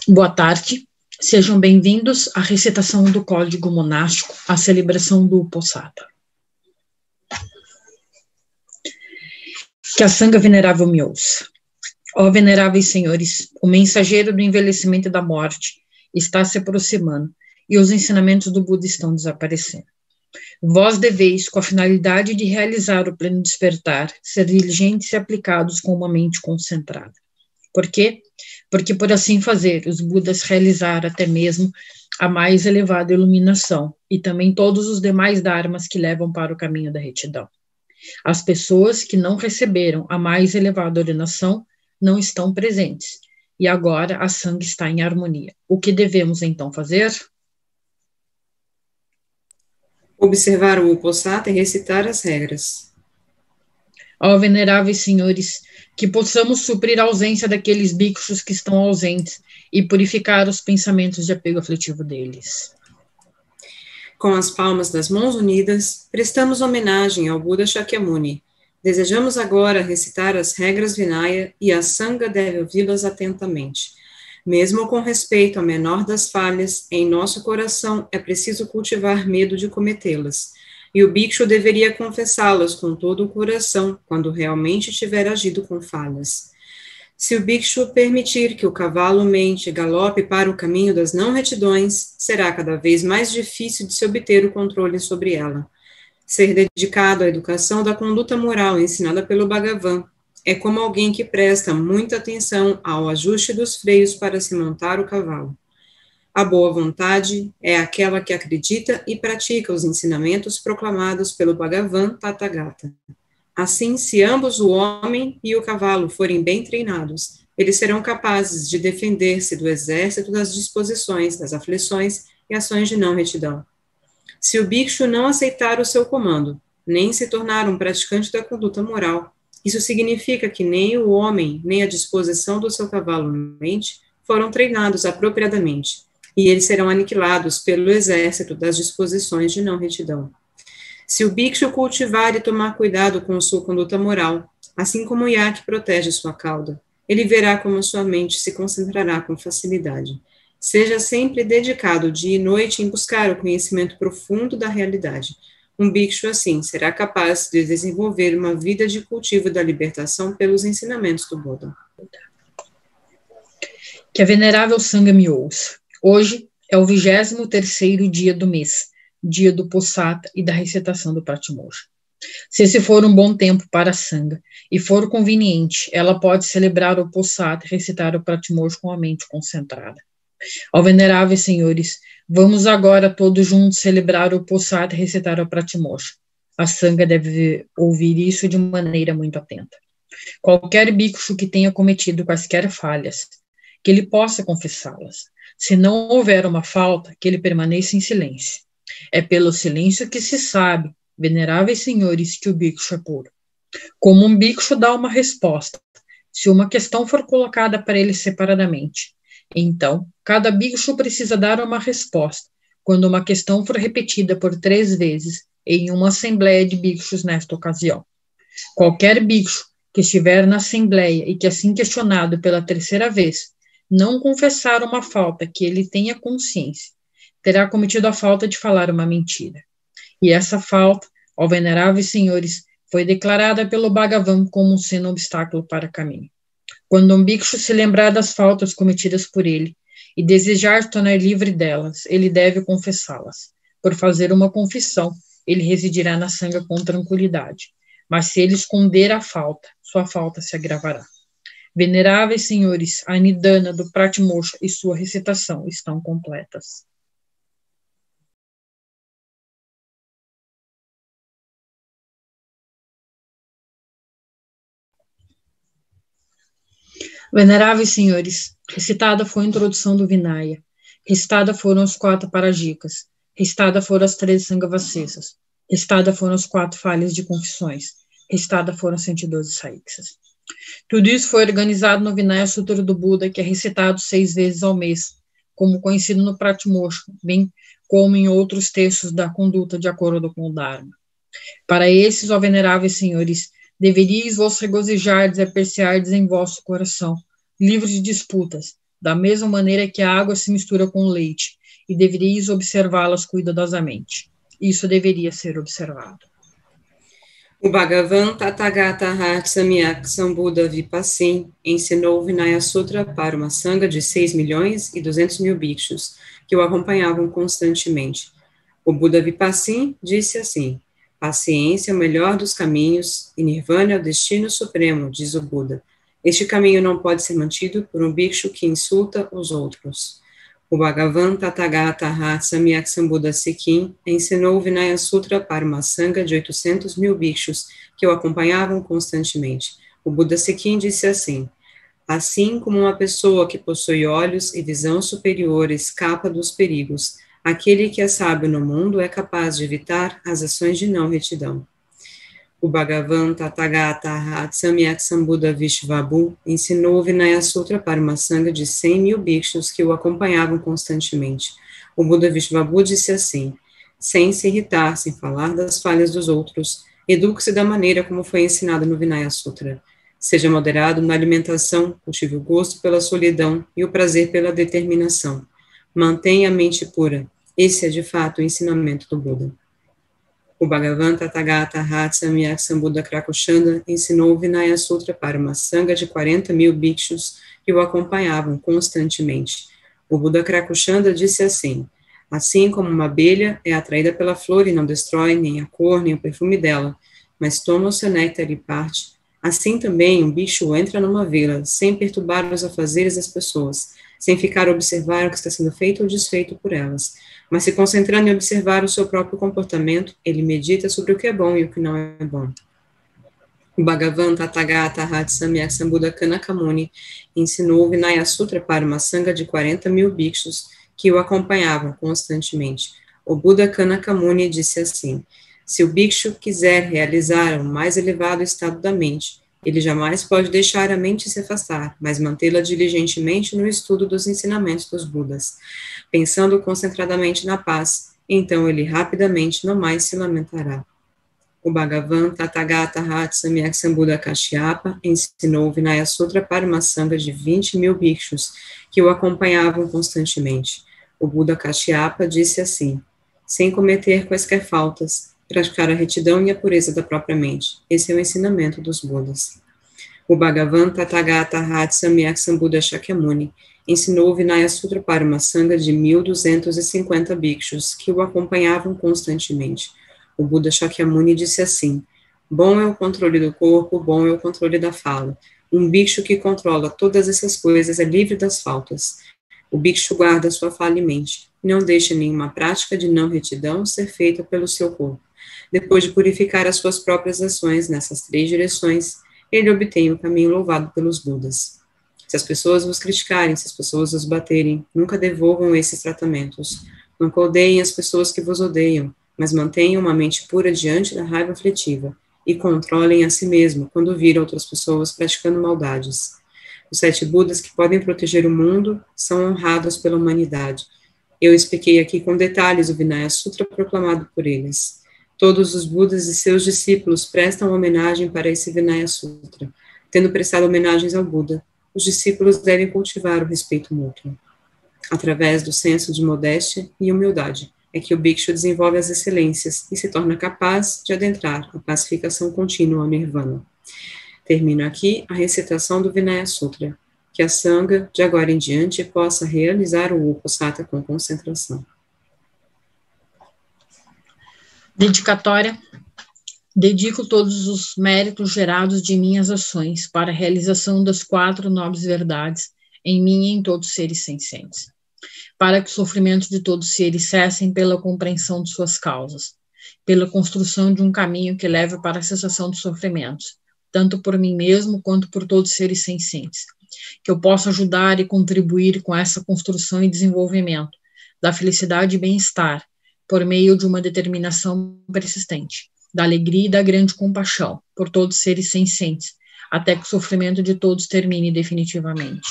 Boa tarde, sejam bem-vindos à recitação do Código Monástico, à celebração do Uposatha. Que a Sangha Venerável me ouça. Ó veneráveis senhores, o mensageiro do envelhecimento e da morte está se aproximando e os ensinamentos do Buda estão desaparecendo. Vós deveis, com a finalidade de realizar o pleno despertar, ser diligentes e aplicados com uma mente concentrada. Por quê? Porque por assim fazer, os Budas realizaram até mesmo a mais elevada iluminação e também todos os demais dharmas que levam para o caminho da retidão. As pessoas que não receberam a mais elevada ordenação não estão presentes, e agora a Sangha está em harmonia. O que devemos então fazer? Observar o Uposatha e recitar as regras. Ó veneráveis senhores, que possamos suprir a ausência daqueles bhikshus que estão ausentes e purificar os pensamentos de apego aflitivo deles. Com as palmas das mãos unidas, prestamos homenagem ao Buda Shakyamuni. Desejamos agora recitar as regras Vinaya e a Sangha deve ouvi-las atentamente. Mesmo com respeito à menor das falhas, em nosso coração é preciso cultivar medo de cometê-las, e o bhikshu deveria confessá-las com todo o coração quando realmente tiver agido com falhas. Se o bhikshu permitir que o cavalo mente galope para o caminho das não-retidões, será cada vez mais difícil de se obter o controle sobre ela. Ser dedicado à educação da conduta moral ensinada pelo Bhagavan é como alguém que presta muita atenção ao ajuste dos freios para se montar o cavalo. A boa vontade é aquela que acredita e pratica os ensinamentos proclamados pelo Bhagavan Tathagata. Assim, se ambos, o homem e o cavalo, forem bem treinados, eles serão capazes de defender-se do exército das disposições, das aflições e ações de não-retidão. Se o bhikshu não aceitar o seu comando, nem se tornar um praticante da conduta moral, isso significa que nem o homem, nem a disposição do seu cavalo mente foram treinados apropriadamente, e eles serão aniquilados pelo exército das disposições de não-retidão. Se o bhikshu cultivar e tomar cuidado com sua conduta moral, assim como o yak protege sua cauda, ele verá como sua mente se concentrará com facilidade. Seja sempre dedicado dia e noite em buscar o conhecimento profundo da realidade. Um bhikshu, assim, será capaz de desenvolver uma vida de cultivo da libertação pelos ensinamentos do Buda. Que a venerável Sangha me ouça. Hoje é o 23º dia do mês, dia do Uposatha e da recitação do Pratimoksha. Se esse for um bom tempo para a Sangha e for conveniente, ela pode celebrar o Uposatha e recitar o Pratimoksha com a mente concentrada. Ó veneráveis senhores, vamos agora todos juntos celebrar o Uposatha e recitar o Pratimoksha. A Sangha deve ouvir isso de maneira muito atenta. Qualquer bhikshu que tenha cometido quaisquer falhas, que ele possa confessá-las. Se não houver uma falta, que ele permaneça em silêncio. É pelo silêncio que se sabe, veneráveis senhores, que o bhikshu é puro. Como um bhikshu dá uma resposta, se uma questão for colocada para ele separadamente, então, cada bhikshu precisa dar uma resposta, quando uma questão for repetida por 3 vezes em uma assembleia de bhikshus nesta ocasião. Qualquer bhikshu que estiver na assembleia e que assim questionado pela 3ª vez, não confessar uma falta que ele tenha consciência, terá cometido a falta de falar uma mentira. E essa falta, ó veneráveis senhores, foi declarada pelo Bhagavan como sendo um obstáculo para o caminho. Quando um bhikshu se lembrar das faltas cometidas por ele e desejar se tornar livre delas, ele deve confessá-las. Por fazer uma confissão, ele residirá na Sangha com tranquilidade. Mas se ele esconder a falta, sua falta se agravará. Veneráveis senhores, a Nidana do Pratimoksha e sua recitação estão completas. Veneráveis senhores, recitada foi a introdução do Vinaya, recitada foram os 4 Parajikas, recitada foram as 13 Sanghavassesas, recitada foram as 4 falhas de confissões, recitada foram as 112 Saiksas. Tudo isso foi organizado no Vinaya Sutra do Buda, que é recitado 6 vezes ao mês, como conhecido no Pratimoksha, bem como em outros textos da conduta de acordo com o Dharma. Para esses, ó veneráveis senhores, deveríeis vos regozijardes e apreciardes em vosso coração, livres de disputas, da mesma maneira que a água se mistura com o leite, e deveríeis observá-las cuidadosamente. Isso deveria ser observado. O Bhagavan Tathagata Samyak Sambuddha Vipassin ensinou o Vinaya Sutra para uma sangha de 6.200.000 bhikshus, que o acompanhavam constantemente. O Buda Vipassin disse assim: paciência é o melhor dos caminhos, e Nirvana é o destino supremo, diz o Buda. Este caminho não pode ser mantido por um bhikshu que insulta os outros. O Bhagavan Tathagata Samyak Sambuddha Sikkim ensinou o Vinaya Sutra para uma sangha de 800.000 bhikshus que o acompanhavam constantemente. O Buda Sikkim disse assim: assim como uma pessoa que possui olhos e visão superior escapa dos perigos, aquele que é sábio no mundo é capaz de evitar as ações de não retidão. O Bhagavan Tathagata Samyak Sambuddha Vishvabu ensinou o Vinaya Sutra para uma sangha de 100.000 bhikshus que o acompanhavam constantemente. O Buda Vishvabu disse assim: sem se irritar, sem falar das falhas dos outros, eduque-se da maneira como foi ensinado no Vinaya Sutra. Seja moderado na alimentação, cultive o gosto pela solidão e o prazer pela determinação. Mantenha a mente pura. Esse é, de fato, o ensinamento do Buda. O Bhagavan Tathagata Samyak Sambuddha Krakoshanda ensinou o Vinaya Sutra para uma sangha de 40.000 bhikshus que o acompanhavam constantemente. O Buda Krakoshanda disse assim: assim como uma abelha é atraída pela flor e não destrói nem a cor nem o perfume dela, mas toma o seu néctar e parte, assim também um bicho entra numa vila sem perturbar os afazeres das pessoas, sem ficar a observar o que está sendo feito ou desfeito por elas, mas se concentrando em observar o seu próprio comportamento, ele medita sobre o que é bom e o que não é bom. O Bhagavan Tathagata Samyak Sambuddha Kanakamuni ensinou o Vinaya Sutra para uma sangha de 40.000 bhikshus que o acompanhavam constantemente. O Buda Kanakamuni disse assim: se o bhikshu quiser realizar o mais elevado estado da mente, ele jamais pode deixar a mente se afastar, mas mantê-la diligentemente no estudo dos ensinamentos dos Budas. Pensando concentradamente na paz, então ele rapidamente não mais se lamentará. O Bhagavan Tathagata Samyak Sambuddha Kashyapa ensinou o Vinaya Sutra para uma sangha de 20.000 bhikshus que o acompanhavam constantemente. O Buda Kashyapa disse assim: sem cometer quaisquer faltas, praticar a retidão e a pureza da própria mente. Esse é o ensinamento dos Budas. O Bhagavan Tathagata Samyak Sambuddha Shakyamuni ensinou o Vinaya Sutra para uma sangha de 1.250 bhikshus que o acompanhavam constantemente. O Buda Shakyamuni disse assim: bom é o controle do corpo, bom é o controle da fala. Um bhikshu que controla todas essas coisas é livre das faltas. O bhikshu guarda sua fala e mente. Não deixa nenhuma prática de não retidão ser feita pelo seu corpo. Depois de purificar as suas próprias ações nessas 3 direções, ele obtém o caminho louvado pelos Budas. Se as pessoas vos criticarem, se as pessoas vos baterem, nunca devolvam esses tratamentos. Nunca odeiem as pessoas que vos odeiam, mas mantenham uma mente pura diante da raiva aflitiva e controlem a si mesmo quando vir outras pessoas praticando maldades. Os 7 Budas que podem proteger o mundo são honrados pela humanidade. Eu expliquei aqui com detalhes o Vinaya Sutra proclamado por eles. Todos os Budas e seus discípulos prestam homenagem para esse Vinaya Sutra. Tendo prestado homenagens ao Buda, os discípulos devem cultivar o respeito mútuo. Através do senso de modéstia e humildade, é que o bhikshu desenvolve as excelências e se torna capaz de adentrar a pacificação contínua ao Nirvana. Termino aqui a recitação do Vinaya Sutra. Que a Sangha, de agora em diante, possa realizar o Uposatha com concentração. Dedicatória. Dedico todos os méritos gerados de minhas ações para a realização das 4 nobres verdades em mim e em todos os seres sencientes, para que os sofrimentos de todos os seres cessem pela compreensão de suas causas, pela construção de um caminho que leve para a cessação dos sofrimentos, tanto por mim mesmo quanto por todos os seres sencientes, que eu possa ajudar e contribuir com essa construção e desenvolvimento da felicidade e bem-estar, por meio de uma determinação persistente, da alegria e da grande compaixão por todos os seres sencientes, até que o sofrimento de todos termine definitivamente.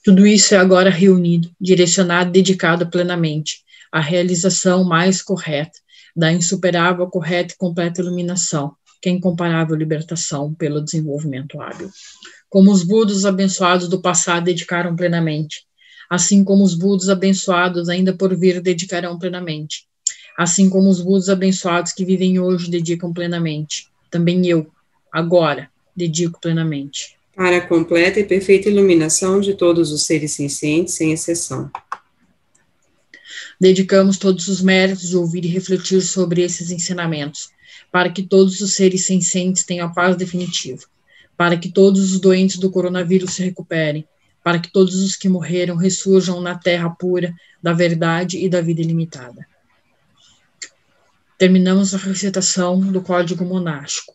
Tudo isso é agora reunido, direcionado e dedicado plenamente à realização mais correta da insuperável, correta e completa iluminação, que é incomparável libertação pelo desenvolvimento hábil. como os budas abençoados do passado dedicaram plenamente, assim como os budas abençoados ainda por vir dedicarão plenamente, assim como os budas abençoados que vivem hoje dedicam plenamente, também eu, agora, dedico plenamente. Para a completa e perfeita iluminação de todos os seres sencientes, sem exceção. Dedicamos todos os méritos de ouvir e refletir sobre esses ensinamentos, para que todos os seres sencientes tenham a paz definitiva, para que todos os doentes do coronavírus se recuperem, para que todos os que morreram ressurjam na terra pura da verdade e da vida ilimitada. Terminamos a recitação do Código Monástico.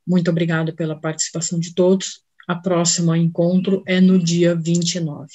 Muito obrigada pela participação de todos. A próxima encontro é no dia 29.